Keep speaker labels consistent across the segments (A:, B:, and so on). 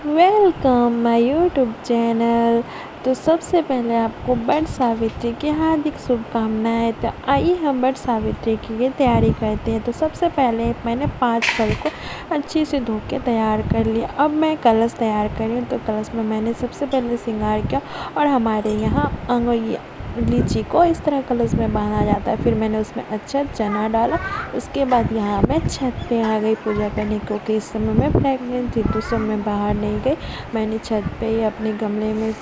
A: Welcome my YouTube channel. तो सबसे पहले आपको वट सावित्री की हार्दिक शुभकामनाएं। तो आइए हम वट सावित्री की ये तैयारी करते हैं। तो सबसे पहले मैंने 5 फल को अच्छे से धो के तैयार कर लिया। अब मैं कलश तैयार कर रही हूँ। तो कलश में मैंने सबसे पहले श्रृंगार किया और हमारे यहाँ लीची को इस तरह कलश में बांधा जाता है। फिर मैंने उसमें अच्छा चना डाला। उसके बाद यहाँ मैं छत पे आ गई पूजा करने, क्योंकि इस समय मैं प्रेग्नेंट थी तो सब मैं बाहर नहीं गई। मैंने छत पे ही अपने गमले में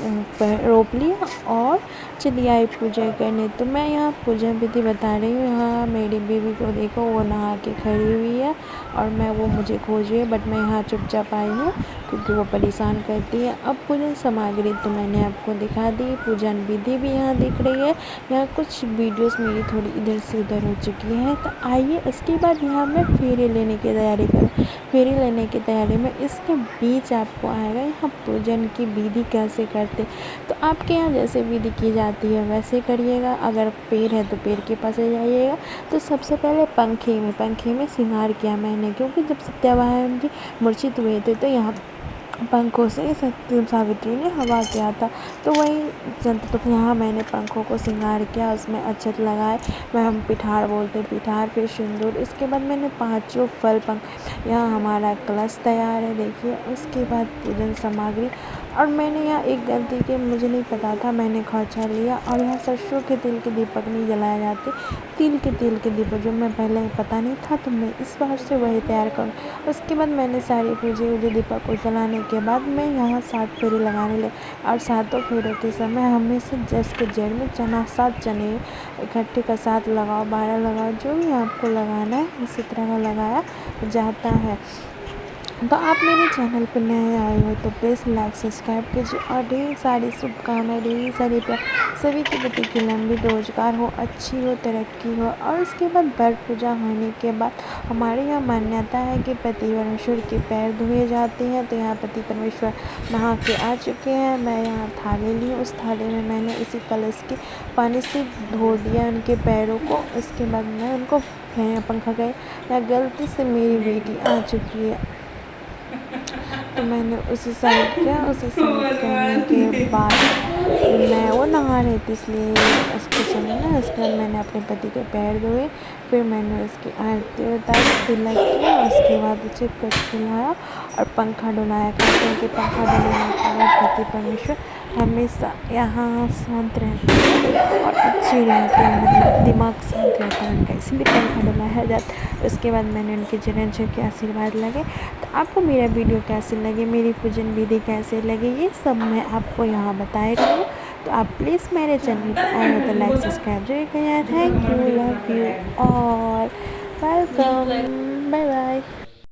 A: रोप लिया और चली आई पूजा करने। तो मैं यहाँ पूजा विधि बता रही हूँ। यहाँ मेरी बीवी को देखो, वो नहा के खड़ी हुई है और वो मुझे खोज रही है, बट मैं यहाँ चुपचाप आई हूँ क्योंकि वो परेशान करती है। अब पूजन सामग्री तो मैंने आपको दिखा दी, पूजन विधि भी यहाँ दिख रही है। यहाँ कुछ वीडियोस मेरी थोड़ी इधर से उधर हो चुकी है। तो आइए उसके बाद यहाँ मैं फेरे लेने की तैयारी करूँ। फेरे लेने की तैयारी में इसके बीच आपको आएगा यहाँ पूजन की विधि कैसे करते। तो आपके यहाँ जैसे विधि की जाती है वैसे करिएगा। अगर पेड़ है तो पेड़ के पास जाइएगा। तो सबसे पहले पंखे में श्रृंगार किया मैंने, क्योंकि जब सत्यावाहन जी मूर्छित हुए थे तो यहाँ पंखों से सत्य सावित्री ने हवा किया था। तो तो यहाँ मैंने पंखों को श्रृंगार किया, उसमें अक्षत लगाए, वह हम पिठार बोलते, पिठार फिर सिंदूर। इसके बाद मैंने 5 फल पंख। यहाँ हमारा कलश तैयार है देखिए। उसके बाद पूजन सामग्री। और मैंने यहाँ एक गलती की, मुझे नहीं पता था, मैंने खर्चा लिया। और यहाँ सरसों के तेल के दीपक नहीं जलाए जाते, तिल के तेल के दीपक, जो मैं पहले पता नहीं था, तो मैं इस बार से वही तैयार करूँ। उसके बाद मैंने सारी पूजे दीपक को जलाने के बाद मैं यहाँ 7 फेरे लगाने लगी। और 7 फेरों के समय हमेशा जस के जड़ में 7 चने इकट्ठे का 7 लगाओ, 12 लगाओ, जो भी आपको लगाना है इसी तरह का लगाया जाता है। तो आप मेरे चैनल पर नए आए हो तो प्लीज़ लाइक सब्सक्राइब कीजिए और ढेर सारी शुभकामनाएं, ढेर सारी प्यार। सभी की पति की लंबी रोजगार हो, अच्छी हो, तरक्की हो। और उसके बाद वट पूजा होने के बाद हमारे यहाँ मान्यता है कि पति परमेश्वर के पैर धोए जाते हैं। तो यहाँ पति परमेश्वर नहा के आ चुके हैं। मैं यहाँ थाली ली, उस थाली में मैंने इसी कलश के पानी से धो दिया उनके पैरों को। उसके बाद मैं उनको पंखा गए या गलती से मेरी बेटी आ चुकी है तो मैंने उसी साइड किया। उसी साइड करने के बाद मैं वो नहा रही थी, इसलिए उसके समय ना, उसके बाद मैंने अपने पति के पैर धोए। फिर मैंने उसकी आरती उतारी, तिलक किया। उसके बाद उसे कुछ खिलाया और पंखा डुलाया, क्योंकि पंखा डुलाने के बाद पति परमेश्वर हमेशा यहाँ शांत रहते हैं और अच्छे रहते हैं, मतलब दिमाग शांत रहता है उनका, इसलिए पंखा डुलाया जाता है। उसके बाद मैंने उनके चरण छू के आशीर्वाद लगे। तो आपको मेरा वीडियो कैसे लगे, मेरी पूजन विधि कैसे लगे, ये सब मैं आपको यहाँ बताए रही हूँ। तो आप प्लीज़ मेरे चैनल पर आए हो तो लाइक सब्सक्राइब जरूर करिए। थैंक यू, लव यू और वेलकम, बाय बाय।